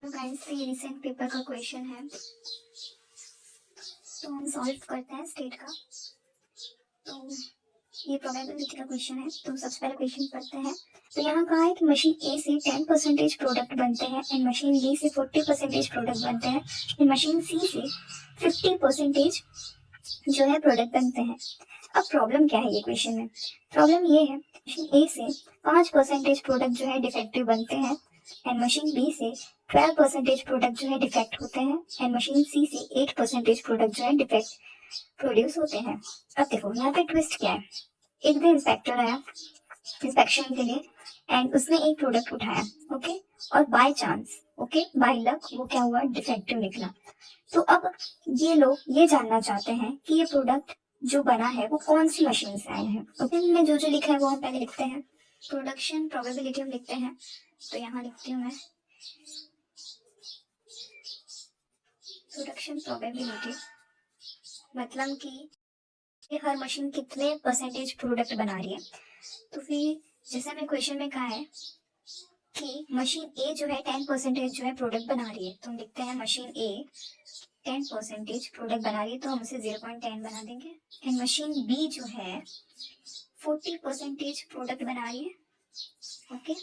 तो गाइस ये recent paper का क्वेश्चन है, तो हम सॉल्व करते हैं स्टेट का। तो ये प्रोबेबिलिटी का क्वेश्चन है, तो सबसे पहले क्वेश्चन पढ़ते हैं। तो यहाँ कहा है कि मशीन ए से 10% प्रोडक्ट बनते हैं एंड मशीन बी से 40% प्रोडक्ट बनते हैं एंड मशीन सी से 50% जो है प्रोडक्ट बनते हैं। अब प्रॉब्लम क्या है ये क्वेश्चन में? प्रॉब्लम ये है, मशीन ए से 5% प्रोडक्ट जो है डिफेक्टिव बनते हैं एंड मशीन बी से 12% प्रोडक्ट जो है डिफेक्ट होते हैं एंड मशीन सी से 8% प्रोडक्ट जो है डिफेक्ट प्रोड्यूस होते हैं। अब देखो यहाँ पे ट्विस्ट क्या है। एक दिन इंस्पेक्टर आया इंस्पेक्शन के लिए एंड उसने एक प्रोडक्ट उठाया, ओके, और by chance, okay, by luck वो क्या हुआ, डिफेक्टिव निकला। तो अब ये लोग ये जानना चाहते हैं कि ये प्रोडक्ट जो बना है वो कौन सी मशीन से आया है। ओके, में जो जो लिखा है वो हम पहले लिखते हैं। प्रोडक्शन प्रोबेबिलिटी हम लिखते हैं, तो यहाँ लिखती हूँ मैं प्रोडक्शन प्रोबेबिलिटी, मतलब कि हर मशीन कितने परसेंटेज प्रोडक्ट बना रही है। तो फिर जैसे हमें क्वेश्चन में कहा है कि मशीन ए जो है 10% जो है प्रोडक्ट बना रही है, तो हम लिखते हैं मशीन ए 10% प्रोडक्ट बना रही है, तो हम उसे 0.10 बना देंगे। एंड मशीन बी जो है 40% प्रोडक्ट बना रही है, ओके,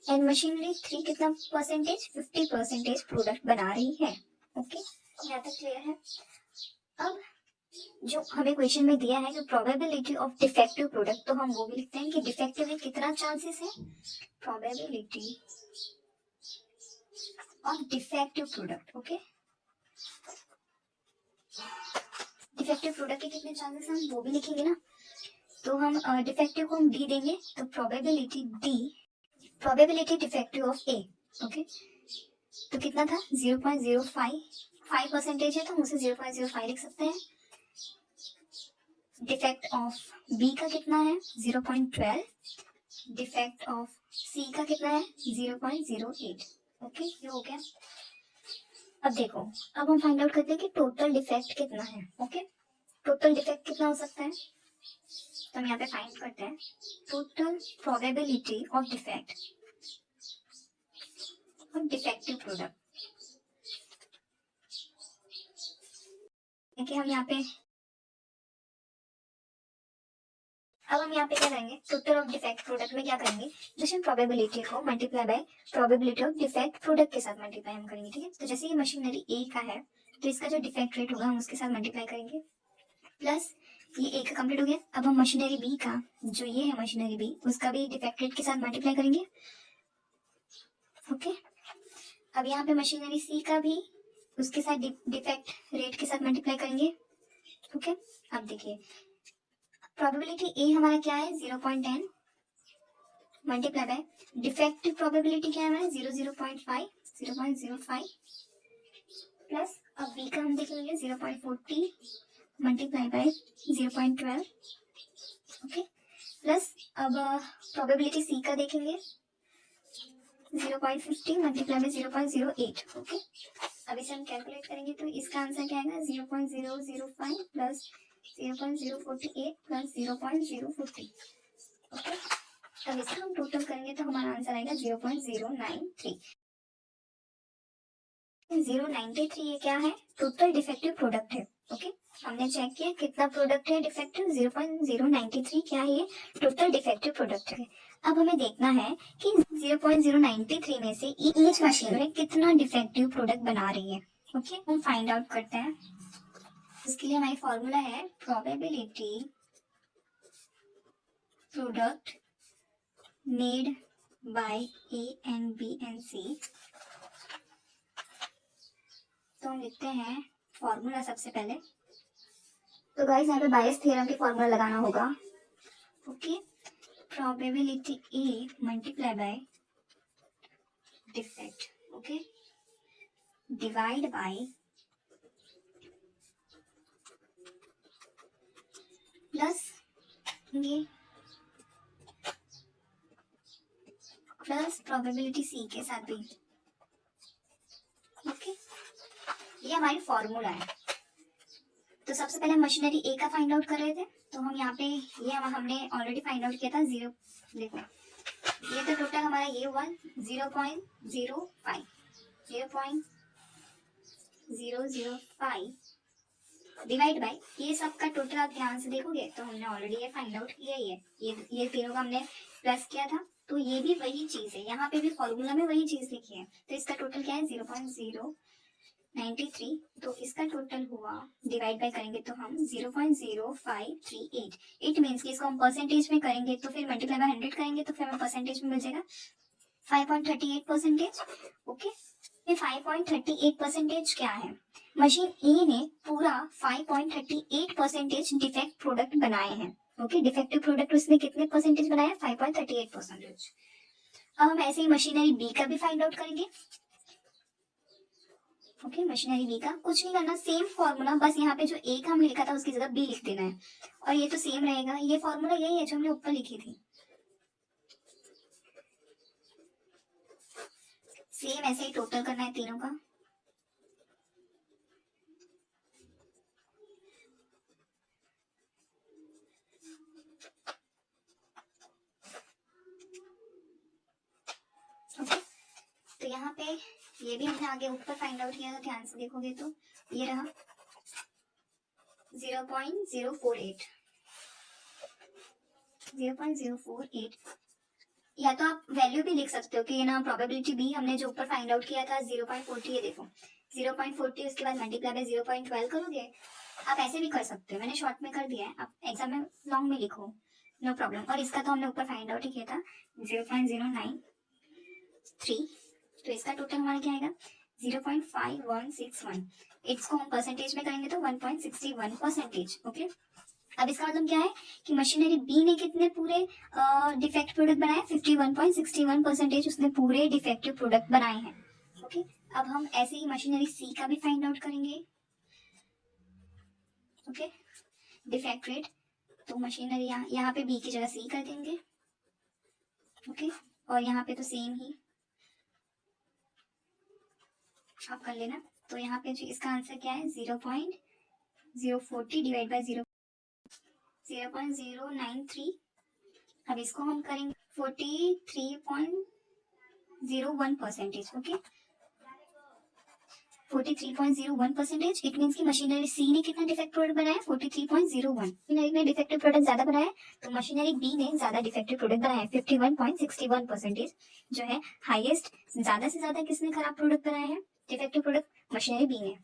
एंड मशीनरी 3 कितना परसेंटेज, 50% प्रोडक्ट बना रही है। ओके, यहाँ तक क्लियर है। अब जो हमें क्वेश्चन में दिया है कि प्रोबेबिलिटी ऑफ डिफेक्टिव प्रोडक्ट, तो हम वो भी लिखते हैं कि डिफेक्टिव में कितना चांसेस है, probability of defective product. Okay, defective product के कितने चांसेस हैं वो भी लिखेंगे ना। तो हम डिफेक्टिव को हम डी देंगे, तो probability D, probability defective of A, okay, तो कितना था 0.05, 5% है तो हम उसे 0.05 लिख सकते हैं। डिफेक्ट ऑफ बी का कितना है 0.12, डिफेक्ट ऑफ सी का कितना है 0.08। ओके, ये हो गया। अब देखो, अब हम फाइंड आउट करते हैं कि टोटल डिफेक्ट कितना है। ओके, टोटल डिफेक्ट कितना हो सकता है, तो हम यहाँ पे फाइंड करते हैं total probability of defect of defective product. देखिए हम यहाँ पे, अब हम यहाँ पे क्या करेंगे, टोटल ऑफ डिफेक्ट प्रोडक्ट में क्या करेंगे, जैसे प्रोबेबिलिटी को multiply by probability of defect product के साथ मल्टीप्लाई हम करेंगे, ठीक है। तो जैसे ये मशीनरी ए का है, तो इसका जो डिफेक्ट रेट होगा हम उसके साथ मल्टीप्लाई करेंगे, प्लस ये ए का कंप्लीट हो गया। अब हम मशीनरी बी का, जो ये है मशीनरी बी, उसका भी डिफेक्ट रेट के साथ मल्टीप्लाई करेंगे। ओके, अब यहाँ पे मशीनरी सी का भी उसके साथ डिफेक्ट रेट के साथ मल्टीप्लाई करेंगे। ओके, अब देखिए प्रोबेबिलिटी ए हमारा क्या है 0.10 मल्टीप्लाई बाय डिफेक्टिव प्रोबेबिलिटी क्या है हमारा 0.05 प्लस अब बी का हम देखेंगे 0.40 मल्टीप्लाई बाय 0.12, ओके, प्लस अब प्रोबेबिलिटी सी का देखेंगे 0.50 मल्टीप्लाई बाय 0.08। ओके, अब इसे हम कैलकुलेट करेंगे तो इसका आंसर क्या आएगा 0.005 प्लस 0.048 प्लस 0.040। ओके, अब इसका हम टोटल करेंगे तो हमारा आंसर आएगा 0.093। 093 ये क्या है, टोटल डिफेक्टिव प्रोडक्ट है। ओके, हमने चेक किया कितना प्रोडक्ट है डिफेक्टिव, 0.093 क्या है ये, टोटल डिफेक्टिव प्रोडक्ट है। अब हमें देखना है कि 0.093 में से ईच मशीन में कितना डिफेक्टिव प्रोडक्ट बना रही है। ओके, हम फाइंड आउट करते हैं। इसके लिए हमारी फॉर्मूला है probability product made by A and B and C. तो हम लिखते हैं फॉर्मूला सबसे पहले, तो गाइस यहाँ पे बायस थ्योरम की फॉर्मूला लगाना होगा। Okay, probability A multiply by defect, okay, divide by plus ये प्लस प्रोबेबिलिटी सी के साथ भी। ओके, ये हमारी फॉर्मूला है। तो सबसे पहले मशीनरी ए का फाइंड आउट कर रहे थे, तो हम यहाँ पे ये हमने ऑलरेडी फाइंड आउट किया था 0, देखो ये तो टोटल हमारा ये हुआ 0.05, 0.005 डिवाइड बाय ये सब का टोटल आप ध्यान से देखोगे तो हमने ऑलरेडी ये फाइंड आउट किया ही है। ये तीनों का हमने प्लस किया था, तो ये भी वही चीज है, यहाँ पे भी फॉर्मूला में वही चीज लिखी है। तो इसका टोटल क्या है 0.093, तो इसका टोटल हुआ डिवाइड बाय करेंगे तो हम 0.0538। इट मीन्स कि इसको हम परसेंटेज में करेंगे तो फिर मल्टीप्लाई बाय 100 करेंगे तो फिर हमें परसेंटेज में मिल जाएगा 5.38%। ओके, ये 5.38% क्या है? मशीन ए ने पूरा 5.38% डिफेक्ट प्रोडक्ट बनाए हैं। ओके, डिफेक्टिव प्रोडक्ट उसने कितने परसेंटेज बनाया? 5.38%। अब हम ऐसे ही मशीनरी बी का भी फाइंड आउट करेंगे। ओके, मशीनरी बी का कुछ नहीं करना, सेम फॉर्मूला, बस यहाँ पे जो ए का हमने लिखा था उसकी जगह बी लिख देना है, और ये तो सेम रहेगा, ये फॉर्मूला यही है जो हमने ऊपर लिखी थी। सेम ऐसे ही टोटल करना है तीनों का। ओके, तो यहाँ पे ये भी हमने आगे ऊपर फाइंड आउट किया था, ध्यान से देखोगे तो ये रहा 0.048। 0.048, या तो आप वैल्यू भी लिख सकते हो कि ना प्रोबेबिलिटी बी हमने जो ऊपर फाइंड आउट किया था 0.40, ये देखो 0.40, उसके बाद मल्टीप्लाई बाय 0.12 करोगे। आप ऐसे भी कर सकते हो, मैंने शॉर्ट में कर दिया है, आप एग्जाम में लॉन्ग में लिखो, नो प्रॉब्लम। और इसका तो हमने ऊपर फाइंड आउट ही किया था 0.093, तो इसका टोटल हमारा क्या आएगा 0.5161। इसको हम परसेंटेज में करेंगे तो 1.61%। ओके, अब इसका मतलब क्या है कि मशीनरी बी ने कितने पूरे डिफेक्ट प्रोडक्ट बनाए? 51.61% उसने पूरे डिफेक्टिव प्रोडक्ट बनाए हैं। ओके, अब हम ऐसे ही मशीनरी सी का भी फाइंड आउट करेंगे। ओके, डिफेक्ट रेट, तो मशीनरी यहाँ पे बी की जगह सी कर देंगे। ओके, और यहाँ पे तो सेम ही आप कर लेना। तो यहाँ पे जो इसका आंसर क्या है 0.040 डिवाइड बाय 0.093। अब इसको हम करेंगे 43.01%। ओके, 43.01%। इट मीन्स की मशीनरी सी ने कितना डिफेक्ट प्रोडक्ट बनाया? 43.01। मशीनरी ने डिफेक्टिव प्रोडक्ट ज्यादा बनाया, तो मशीनरी बी ने ज्यादा डिफेक्टिव प्रोडक्ट बनाया 51.61%, जो है हाईएस्ट। ज्यादा से ज्यादा किसने खराब प्रोडक्ट बनाया है डिफेक्टिव प्रोडक्ट? मशीनरी बी ने।